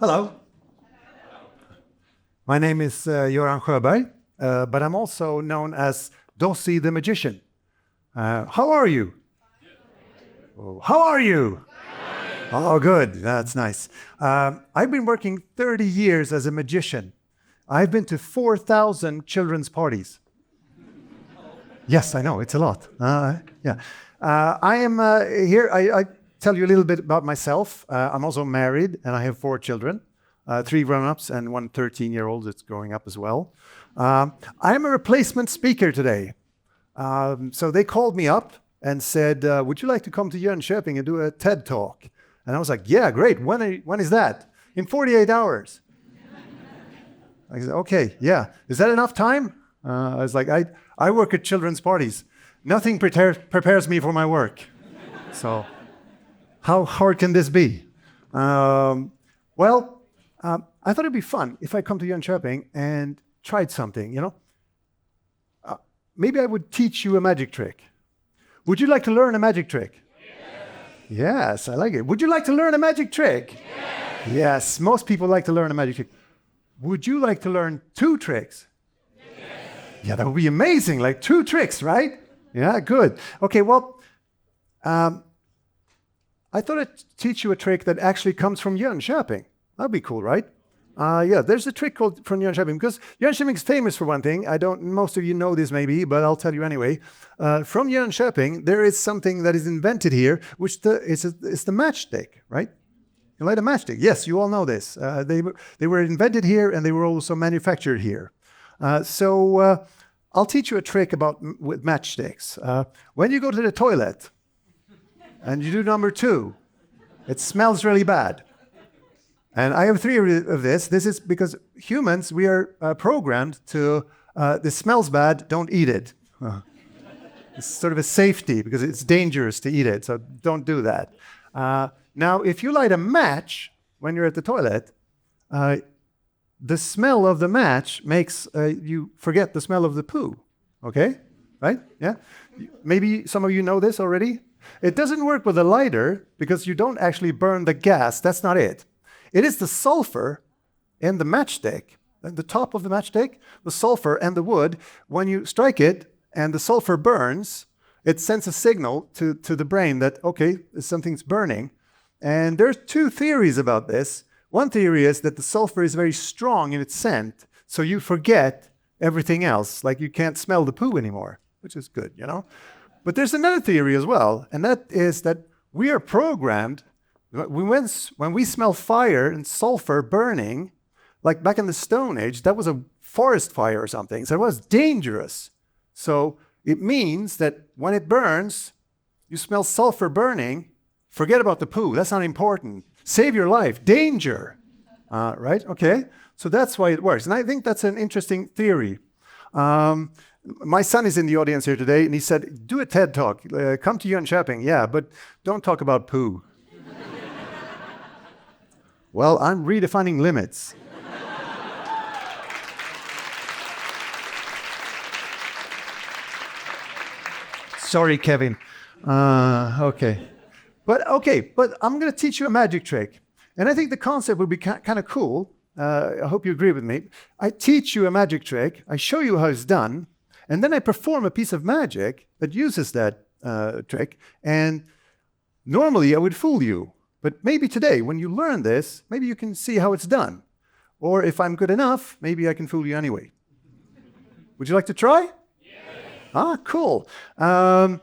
Hello. My name is Göran Sjöberg, but I'm also known as Dozzie the magician. How are you? Oh, how are you? Oh, good. That's nice. I've been working 30 years as a magician. I've been to 4,000 children's parties. Yes, I know, it's a lot. Yeah. I am here, I tell you a little bit about myself. I'm also married and I have 4 children, 3 grown-ups and 1 13-year-old that's growing up as well. I'm a replacement speaker today. So they called me up and said, would you like to come to Jönköping and do a TED Talk? And I was like, yeah, great. When is that? In 48 hours. I said, okay, yeah. Is that enough time? I was like, I work at children's parties. Nothing prepares me for my work. So how hard can this be? I thought it'd be fun if I come to Jönköping and tried something, you know? Maybe I would teach you a magic trick. Would you like to learn a magic trick? Yes, I like it. Would you like to learn a magic trick? Yes, most people like to learn a magic trick. Would you like to learn 2 tricks? Yeah, that would be amazing, like 2 tricks, right? Yeah, good. Okay, well, I thought I'd teach you a trick that actually comes from Jönköping. That'd be cool, right? Yeah, there's a trick called from Jönköping, because Jönköping is famous for one thing. Most of you know this maybe, but I'll tell you anyway. From Jönköping, there is something that is invented here, which is the matchstick, right? You light a matchstick. Yes, you all know this. They were invented here, and they were also manufactured here. So I'll teach you a trick with matchsticks. When you go to the toilet, and you do number 2, it smells really bad. And I have a theory of this. This is because humans, we are programmed to, this smells bad, don't eat it. It's sort of a safety because it's dangerous to eat it, so don't do that. Now, if you light a match when you're at the toilet, the smell of the match makes you forget the smell of the poo, okay? Right? Yeah? Maybe some of you know this already. It doesn't work with a lighter because you don't actually burn the gas. That's not it. It is the sulfur in the matchstick, at the top of the matchstick, the sulfur and the wood. When you strike it and the sulfur burns, it sends a signal to the brain that, okay, something's burning. And there's 2 theories about this. One theory is that the sulfur is very strong in its scent, so you forget everything else, like you can't smell the poo anymore, which is good, you know? But there's another theory as well, and that is that we are programmed, when we smell fire and sulfur burning, like back in the Stone Age, that was a forest fire or something, so it was dangerous. So it means that when it burns, you smell sulfur burning, forget about the poo, that's not important. Save your life, danger, right? Okay, so that's why it works. And I think that's an interesting theory. My son is in the audience here today, and he said, do a TED Talk, come to Jönköping, yeah, but don't talk about poo. Well, I'm redefining limits. Sorry, Kevin. Okay. But I'm going to teach you a magic trick. And I think the concept would be kind of cool. I hope you agree with me. I teach you a magic trick, I show you how it's done, and then I perform a piece of magic that uses that trick. And normally I would fool you. But maybe today, when you learn this, maybe you can see how it's done. Or if I'm good enough, maybe I can fool you anyway. Would you like to try? Yes. Cool. I'd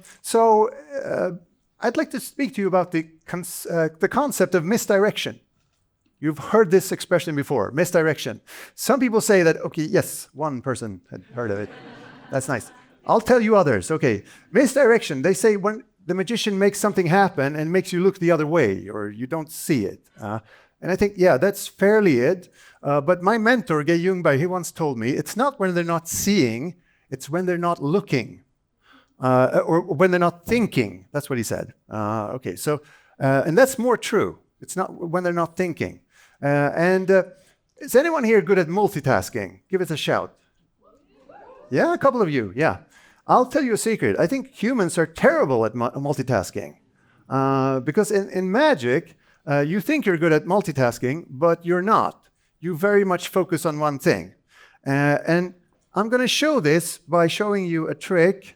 like to speak to you about the concept of misdirection. You've heard this expression before, misdirection. Some people say that, okay, yes, one person had heard of it. That's nice. I'll tell you others. Okay, misdirection, they say when the magician makes something happen and makes you look the other way, or you don't see it. And I think, yeah, that's fairly it. But my mentor, Göran Sjöberg, he once told me, it's not when they're not seeing, it's when they're not looking. Or when they're not thinking. That's what he said. Okay, so, and that's more true. It's not when they're not thinking. Is anyone here good at multitasking? Give us a shout. Yeah, a couple of you, yeah. I'll tell you a secret. I think humans are terrible at multitasking. Because in magic, You think you're good at multitasking, but you're not. You very much focus on one thing. And I'm going to show this by showing you a trick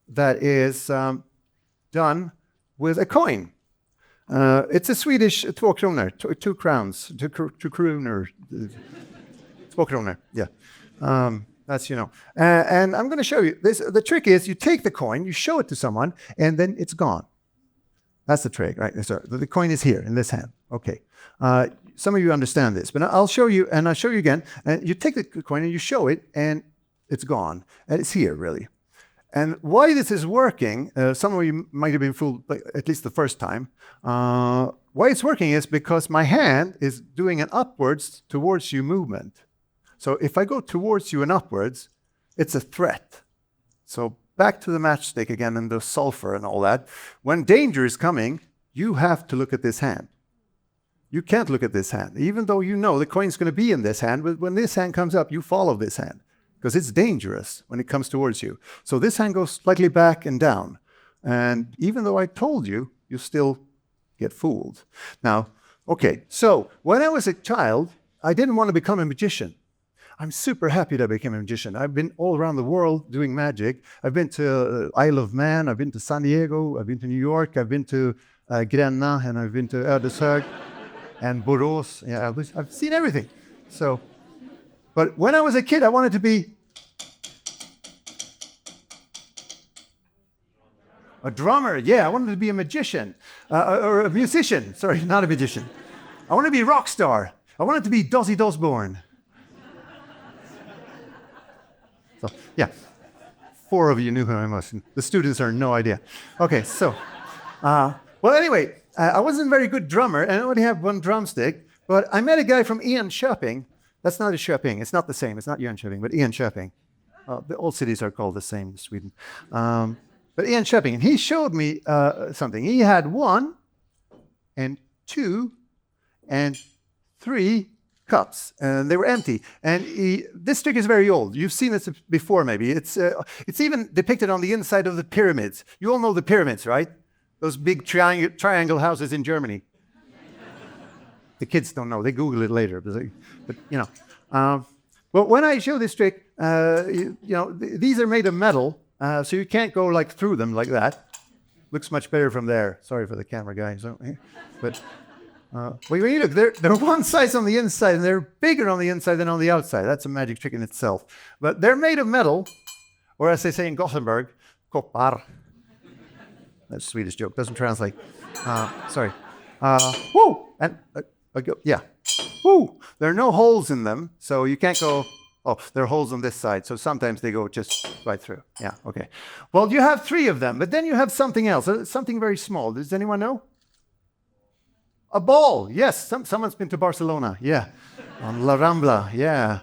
that is done with a coin. It's a Swedish 2 kronor, 2 crowns, 2 kronor. 2 kronor, yeah. That's, and I'm going to show you this. The trick is you take the coin, you show it to someone, and then it's gone. That's the trick, right? So the coin is here in this hand. Okay. Some of you understand this, but I'll show you, and I'll show you again. And you take the coin and you show it, and it's gone. And it's here, really. And why this is working, some of you might have been fooled, at least the first time. Why it's working is because my hand is doing an upwards towards you movement. So if I go towards you and upwards, it's a threat. So back to the matchstick again and the sulfur and all that. When danger is coming, you have to look at this hand. You can't look at this hand, even though you know the coin's going to be in this hand. But when this hand comes up, you follow this hand because it's dangerous when it comes towards you. So this hand goes slightly back and down. And even though I told you, you still get fooled. Now, okay, so when I was a child, I didn't want to become a magician. I'm super happy that I became a magician. I've been all around the world doing magic. I've been to Isle of Man, I've been to San Diego, I've been to New York, I've been to Gränna, and I've been to Ödeshög and Borås. Yeah, I've seen everything. So, but when I was a kid, I wanted to be a drummer. Yeah, I wanted to be a magician, or a musician. Sorry, not a magician. I wanted to be a rock star. I wanted to be Dozzie Osbourne. So, yeah, 4 of you knew who I was. The students are no idea. Okay, so, well, anyway, I wasn't a very good drummer, and I only have 1 drumstick, but I met a guy from Enköping. That's not a Köping. It's not the same. It's not Jönköping, but Enköping. All cities are called the same in Sweden. But Enköping, and he showed me something. He had 1 and 2 and 3 cups, and they were empty. And this trick is very old. You've seen this before, maybe. It's even depicted on the inside of the pyramids. You all know the pyramids, right? Those big triangle houses in Germany. The kids don't know. They Google it later. But well, when I show this trick, these are made of metal, so you can't go like through them like that. Looks much better from there. Sorry for the camera guy. But when you look, they're one size on the inside, and they're bigger on the inside than on the outside. That's a magic trick in itself. But they're made of metal, or as they say in Gothenburg, koppar. That's a Swedish joke. Doesn't translate. Sorry. Woo! And yeah. Woo! There are no holes in them, so you can't go. Oh, there are holes on this side, so sometimes they go just right through. Yeah. Okay. Well, you have 3 of them, but then you have something else, something very small. Does anyone know? A ball, yes. Someone's been to Barcelona, yeah. On La Rambla, yeah.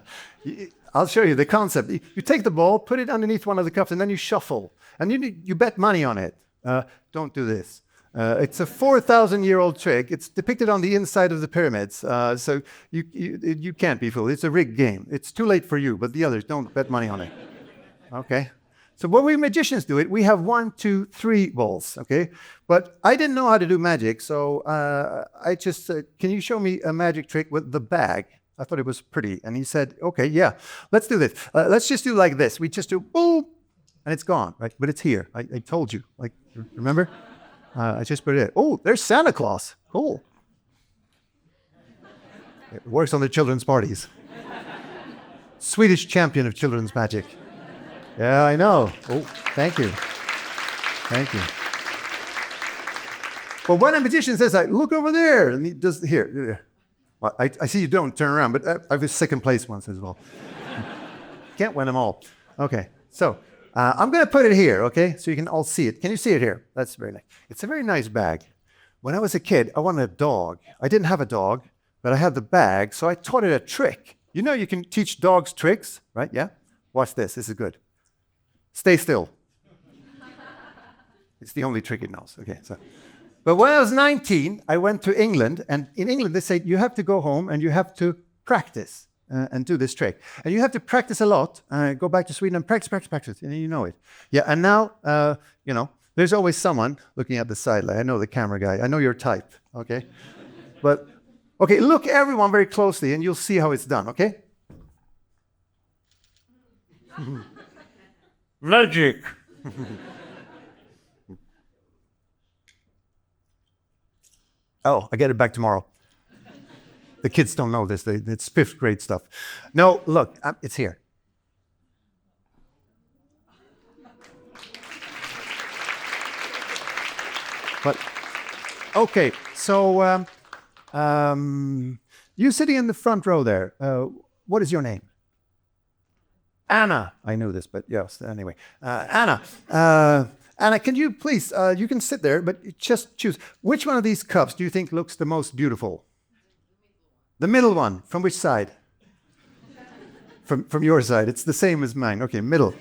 I'll show you the concept. You take the ball, put it underneath one of the cups, and then you shuffle. And you bet money on it. Don't do this. It's a 4,000-year-old trick. It's depicted on the inside of the pyramids. So you can't be fooled. It's a rigged game. It's too late for you, but the others, don't bet money on it. Okay? So when we magicians do it, we have 1, 2, 3 balls, okay? But I didn't know how to do magic, so I just said, can you show me a magic trick with the bag? I thought it was pretty. And he said, okay, yeah, let's do this. Let's just do like this. We just do boom, and it's gone, right? But it's here. I told you. Like, remember? I just put it in. Oh, there's Santa Claus. Cool. It works on the children's parties. Swedish champion of children's magic. Yeah, I know. Oh, thank you. Thank you. But when a magician says, look over there, and he does here. Well, I see you don't turn around, but I was 2nd place once as well. Can't win them all. Okay, so I'm going to put it here, okay, so you can all see it. Can you see it here? That's very nice. It's a very nice bag. When I was a kid, I wanted a dog. I didn't have a dog, but I had the bag, so I taught it a trick. You know you can teach dogs tricks, right? Yeah? Watch this. This is good. Stay still. It's the only trick it knows. Okay. But when I was 19, I went to England, and in England they say you have to go home and you have to practice and do this trick. And you have to practice a lot. Go back to Sweden and practice, and you know it. Yeah, and now, There's always someone looking at the sideline. I know the camera guy. I know your type, okay? But, okay, look everyone very closely and you'll see how it's done, okay? Magic. Oh, I get it back tomorrow. The kids don't know this. It's 5th grade stuff. No, look, it's here. But, okay, so you sitting in the front row there, what is your name? Anna. I knew this, but yes, anyway. Anna. Anna, can you please, you can sit there, but just choose. Which one of these cups do you think looks the most beautiful? The middle one. From which side? From your side. It's the same as mine. Okay, middle.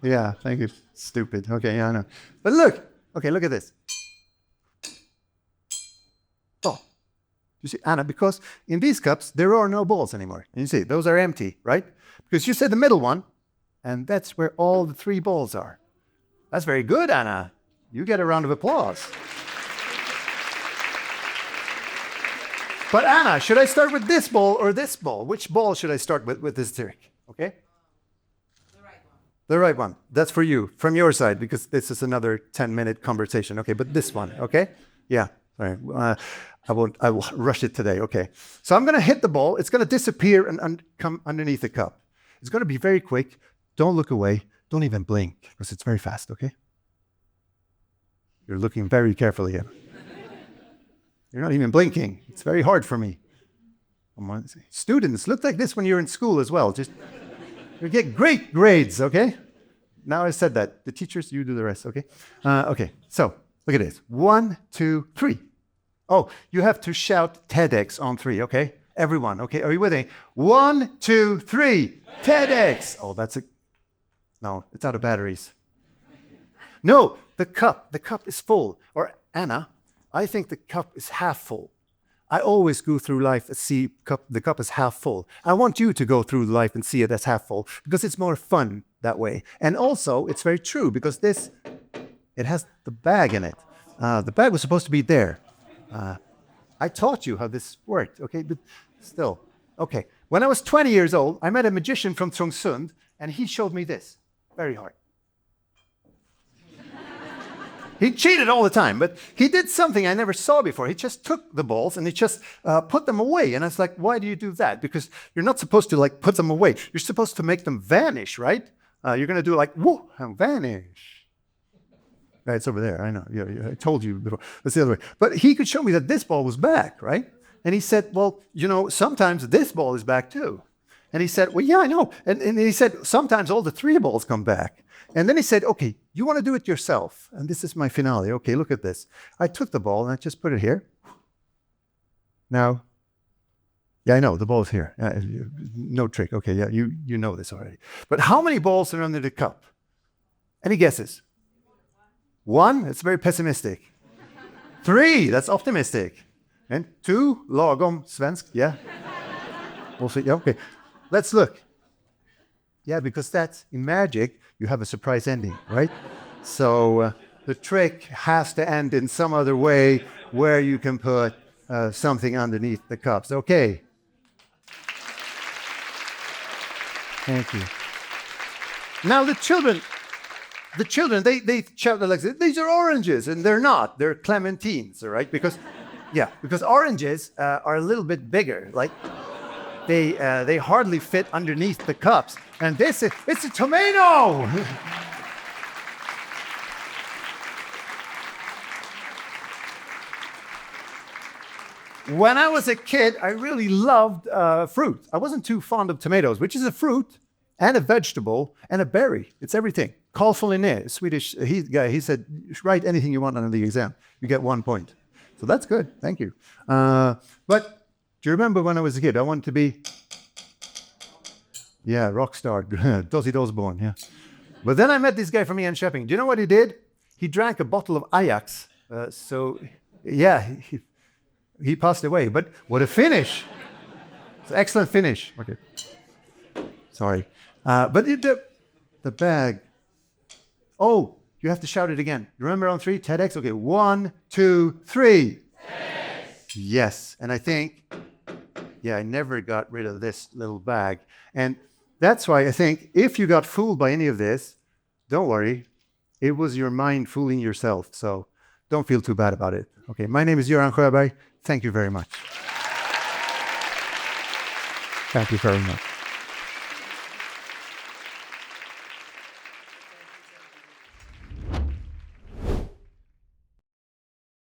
Yeah, thank you. Stupid. Okay, yeah, I know. But look. Okay, look at this. Oh. You see, Anna, because in these cups, there are no balls anymore. And you see, those are empty, right? Because you said the middle one, and that's where all the 3 balls are. That's very good, Anna. You get a round of applause. But Anna, should I start with this ball or this ball? Which ball should I start with this trick? Okay? The right one. The right one. That's for you, from your side, because this is another 10-minute conversation. Okay, but this one, okay? Yeah, sorry. I will rush it today, okay. So I'm going to hit the ball. It's going to disappear and come underneath the cup. It's going to be very quick. Don't look away. Don't even blink, because it's very fast, okay? You're looking very carefully here. You're not even blinking. It's very hard for me. Students, look like this when you're in school as well. Just you get great grades, okay? Now I said that. The teachers, you do the rest, okay? Okay, so look at this. 1, 2, 3. Oh, you have to shout TEDx on 3, okay? Everyone, okay? Are you with me? 1, 2, 3. TEDx. Oh, that's a... No, it's out of batteries. No, the cup is full. Or Anna, I think the cup is half full. I always go through life and see the cup is half full. I want you to go through life and see it as half full because it's more fun that way. And also, it's very true because it has the bag in it. The bag was supposed to be there. I taught you how this worked, okay? But still, okay. When I was 20 years old, I met a magician from Trångsund, and he showed me this. Very hard. He cheated all the time, but he did something I never saw before. He just took the balls and he just put them away. And I was like, why do you do that? Because you're not supposed to like put them away. You're supposed to make them vanish, right? You're going to do like, whoa, and vanish. Right, it's over there. I know. Yeah, I told you before. That's the other way. But he could show me that this ball was back, right? And he said, well, you know, sometimes this ball is back too. And he said, well, yeah, I know. And he said, sometimes all the 3 balls come back. And then he said, okay, you want to do it yourself. And this is my finale. Okay, look at this. I took the ball and I just put it here. Now, yeah, I know, the ball is here. No trick. Okay, yeah, you know this already. But how many balls are under the cup? Any guesses? 1? That's very pessimistic. 3? That's optimistic. And 2? Lagom svensk. Yeah. We'll see. Yeah, okay. Let's look. Yeah, because that's in magic, you have a surprise ending, right? So the trick has to end in some other way where you can put something underneath the cups. Okay. Thank you. Now the children, they shout like this, these are oranges, and they're not. They're clementines, all right? Because oranges are a little bit bigger, like they hardly fit underneath the cups. And it's a tomato. When I was a kid, I really loved fruit. I wasn't too fond of tomatoes, which is a fruit and a vegetable and a berry. It's everything. Carl Follinet, Swedish guy, he said, write anything you want on the exam. You get 1 point. So that's good. Thank you. But do you remember when I was a kid? I wanted to be, rock star, Dozzie Osborne, yeah. But then I met this guy from Jönköping. Do you know what he did? He drank a bottle of Ajax. He passed away. But what a finish. It's an excellent finish. Okay. Sorry. But the bag. Oh, You have to shout it again. Remember on 3, TEDx? Okay, 1, 2, 3. TEDx. Yes, and I think, I never got rid of this little bag. And that's why I think if you got fooled by any of this, don't worry. It was your mind fooling yourself. So don't feel too bad about it. Okay, my name is Göran Sjöberg. Thank you very much. Thank you very much.